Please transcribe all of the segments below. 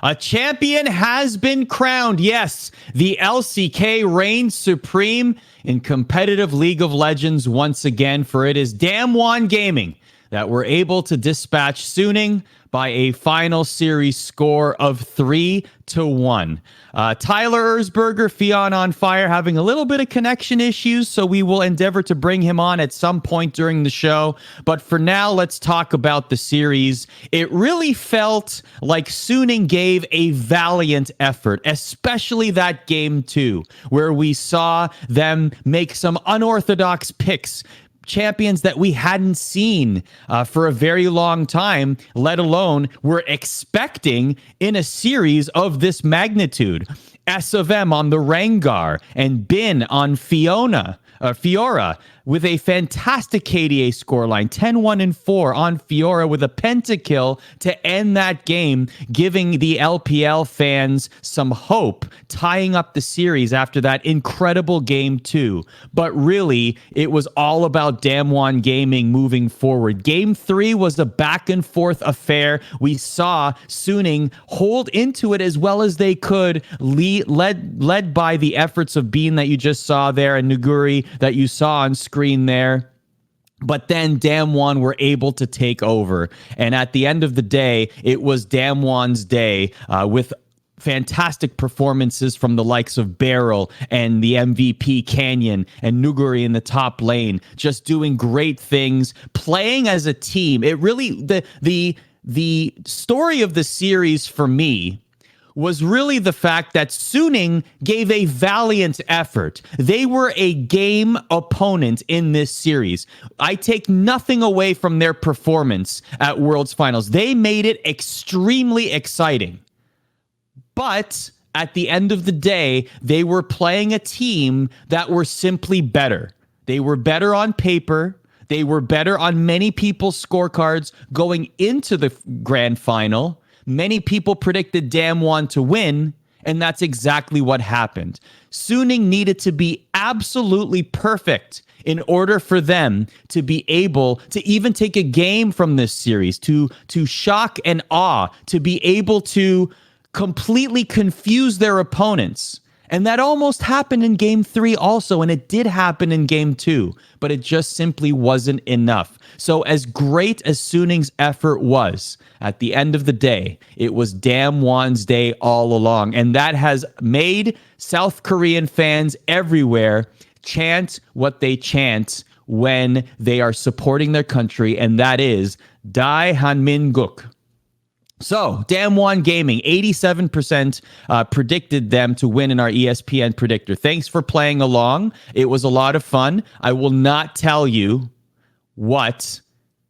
A champion has been crowned. Yes, the LCK reigns supreme in competitive League of Legends once again, for it is Damwon Gaming that were able to dispatch Suning by a final series score of 3-1. Tyler Erzberger, Fion on Fire, having a little bit of connection issues, so we will endeavor to bring him on at some point during the show. But for now, let's talk about the series. It really felt like Suning gave a valiant effort, especially that game 2, where we saw them make some unorthodox picks, champions that we hadn't seen for a very long time, let alone were expecting in a series of this magnitude. S of M on the Rengar and Bin on Fiora with a fantastic KDA scoreline, 10-1-4 on Fiora with a pentakill to end that game, giving the LPL fans some hope, tying up the series after that incredible game 2. But really, it was all about Damwon Gaming moving forward. Game 3 was a back and forth affair. We saw Suning hold into it as well as they could, led by the efforts of Bean that you just saw there and Nuguri that you saw on screen there. But then Damwon were able to take over. And at the end of the day, it was Damwon's day with fantastic performances from the likes of Beryl and the MVP Canyon and Nuguri in the top lane, just doing great things, playing as a team. It really, the story of the series for me was really the fact that Suning gave a valiant effort. They were a game opponent in this series. I take nothing away from their performance at Worlds Finals. They made it extremely exciting. But at the end of the day, they were playing a team that were simply better. They were better on paper. They were better on many people's scorecards going into the grand final. Many people predicted Damwon to win, and that's exactly what happened. Suning needed to be absolutely perfect in order for them to be able to even take a game from this series, to shock and awe, to be able to completely confuse their opponents. And that almost happened in game 3 also, and it did happen in game 2, but it just simply wasn't enough. So as great as Suning's effort was, at the end of the day, it was Damwon's day all along. And that has made South Korean fans everywhere chant what they chant when they are supporting their country, and that is Dae Hanmin-guk. So, Damwon Gaming, 87% predicted them to win in our ESPN predictor. Thanks for playing along. It was a lot of fun. I will not tell you what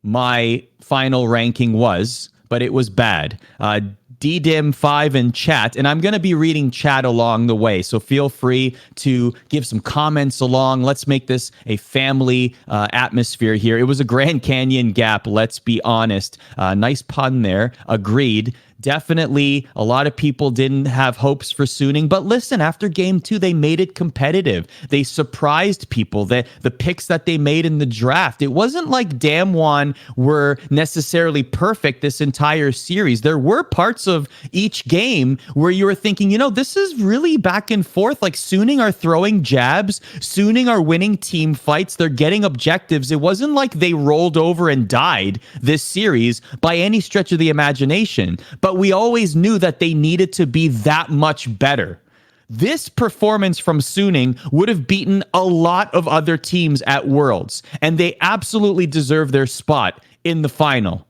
my final ranking was, but it was bad. DDIM5 in chat, and I'm going to be reading chat along the way, so feel free to give some comments along. Let's make this a family atmosphere here. It was a Grand Canyon gap, let's be honest. Nice pun there. Agreed. Definitely, a lot of people didn't have hopes for Suning, but listen, after game 2, they made it competitive. They surprised people. The picks that they made in the draft, it wasn't like Damwon were necessarily perfect this entire series. There were parts of each game where you were thinking, this is really back and forth. Like Suning are throwing jabs, Suning are winning team fights, they're getting objectives. It wasn't like they rolled over and died this series by any stretch of the imagination. But we always knew that they needed to be that much better. This performance from Suning would have beaten a lot of other teams at Worlds, and they absolutely deserve their spot in the final.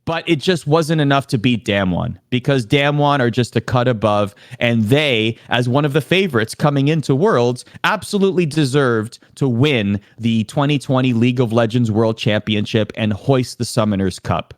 But it just wasn't enough to beat Damwon, because Damwon are just a cut above, and they, as one of the favorites coming into Worlds, absolutely deserved to win the 2020 League of Legends World Championship and hoist the Summoners Cup.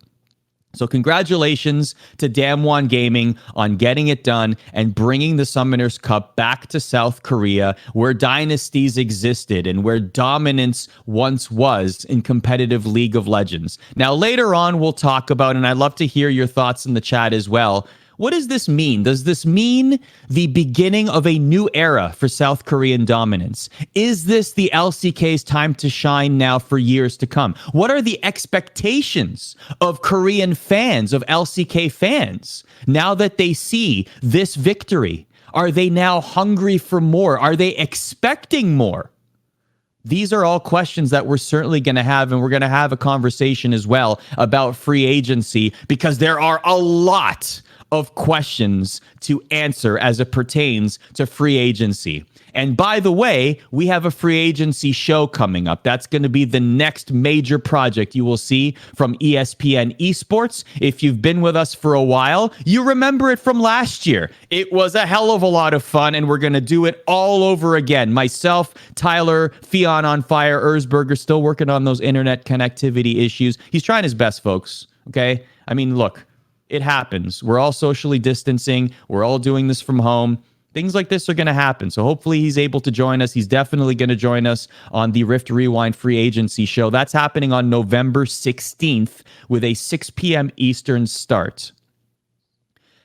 So congratulations to Damwon Gaming on getting it done and bringing the Summoners Cup back to South Korea, where dynasties existed and where dominance once was in competitive League of Legends. Now, later on, we'll talk about, and I'd love to hear your thoughts in the chat as well, What does this mean? Does this mean the beginning of a new era for South Korean dominance? Is this the LCK's time to shine now for years to come? What are the expectations of Korean fans, of LCK fans, now that they see this victory? Are they now hungry for more? Are they expecting more? These are all questions that we're certainly going to have, and we're going to have a conversation as well about free agency, because there are a lot of questions to answer as it pertains to free agency. And by the way, we have a free agency show coming up. That's going to be the next major project you will see from ESPN Esports. If you've been with us for a while, you remember it from last year. It was a hell of a lot of fun, and we're going to do it all over again. Myself, Tyler, Fion on Fire, Erzberger, still working on those internet connectivity issues. He's trying his best, folks. Okay? I mean, look, it happens. We're all socially distancing. We're all doing this from home. Things like this are going to happen. So hopefully he's able to join us. He's definitely going to join us on the Rift Rewind free agency show. That's happening on November 16th with a 6 p.m. Eastern start.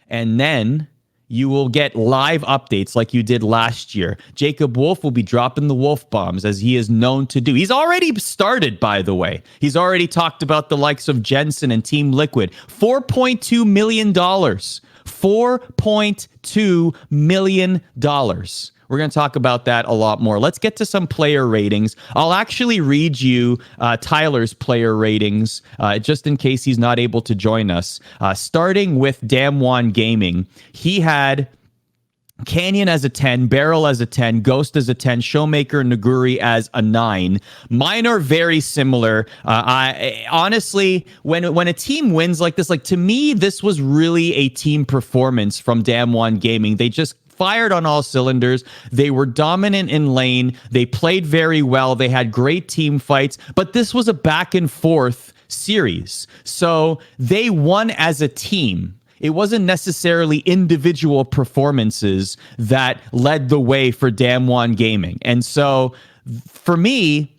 And then you will get live updates like you did last year. Jacob Wolf will be dropping the Wolf bombs, as he is known to do. He's already started, by the way. He's already talked about the likes of Jensen and Team Liquid. $4.2 million. $4.2 million. We're going to talk about that a lot more. Let's get to some player ratings. I'll actually read you Tyler's player ratings just in case he's not able to join us. Starting with Damwon Gaming, he had Canyon as a 10, Beryl as a 10, Ghost as a 10, Showmaker Naguri as a 9. Mine are very similar. I honestly, when a team wins like this, like to me, this was really a team performance from Damwon Gaming. They just fired on all cylinders. They were dominant in lane. They played very well. They had great team fights, but this was a back and forth series. So they won as a team. It wasn't necessarily individual performances that led the way for Damwon Gaming. And so for me,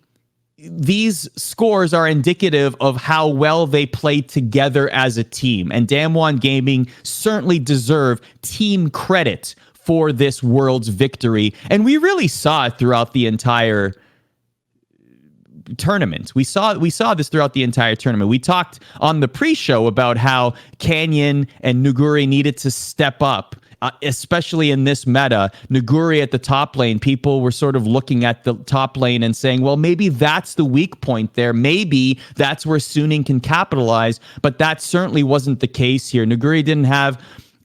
these scores are indicative of how well they played together as a team. And Damwon Gaming certainly deserve team credit for this world's victory. And we really saw it throughout the entire tournament. We saw this throughout the entire tournament. We talked on the pre-show about how Canyon and Nuguri needed to step up, especially in this meta. Nuguri at the top lane, people were sort of looking at the top lane and saying, well, maybe that's the weak point there. Maybe that's where Suning can capitalize, but that certainly wasn't the case here. Nuguri didn't have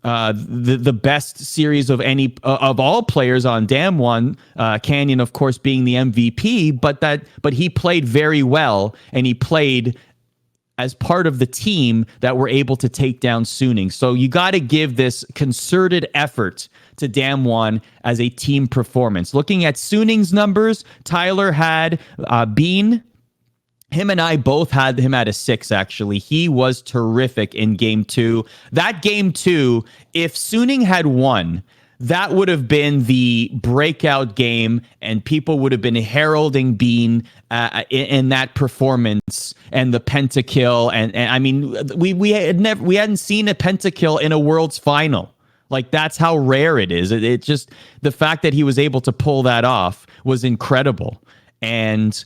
the best series of any of all players on Damwon. Canyon, of course, being the MVP, but he played very well, and he played as part of the team that were able to take down Suning. So you got to give this concerted effort to Damwon as a team performance. Looking at Suning's numbers, Tyler had Bean. Him and I both had him at a 6, actually. He was terrific in Game 2. That Game 2, if Suning had won, that would have been the breakout game, and people would have been heralding Bean in that performance and the pentakill. And I mean, we hadn't seen a pentakill in a Worlds final. Like, that's how rare it is. It just, the fact that he was able to pull that off was incredible. And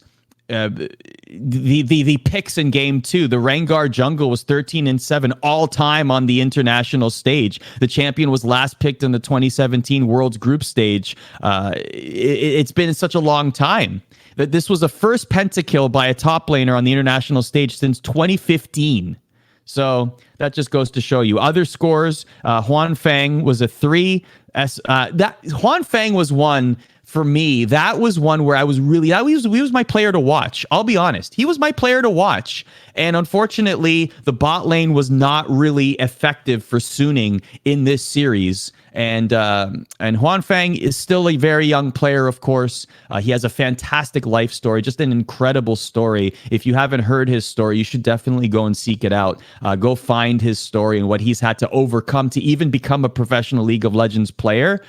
the picks in Game 2, the Rengar jungle was 13-7 all time on the international stage. The champion was last picked in the 2017 World's Group Stage. It's been such a long time that this was the first pentakill by a top laner on the international stage since 2015. So that just goes to show you. Other scores, Huan Fang was a 3. Huan Fang was one. For me, that was one where I was really, he was my player to watch. I'll be honest. He was my player to watch. And unfortunately, the bot lane was not really effective for Suning in this series. And Huan Fang is still a very young player, of course. He has a fantastic life story, just an incredible story. If you haven't heard his story, you should definitely go and seek it out. Go find his story and what he's had to overcome to even become a professional League of Legends player.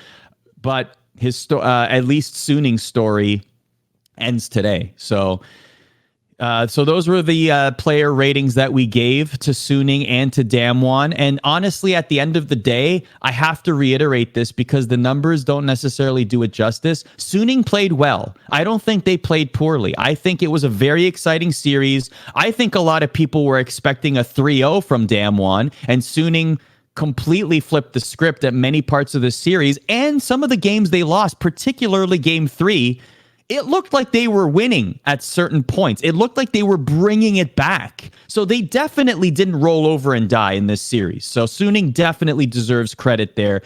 But his at least Suning's story ends today. So So those were the player ratings that we gave to Suning and to Damwon. And honestly, at the end of the day, I have to reiterate this because the numbers don't necessarily do it justice. Suning played well. I don't think they played poorly. I think it was a very exciting series. I think a lot of people were expecting a 3-0 from Damwon, and Suning completely flipped the script at many parts of the series. And some of the games they lost, particularly game 3, it looked like they were winning at certain points. It looked like they were bringing it back. So they definitely didn't roll over and die in this series. So Suning definitely deserves credit there.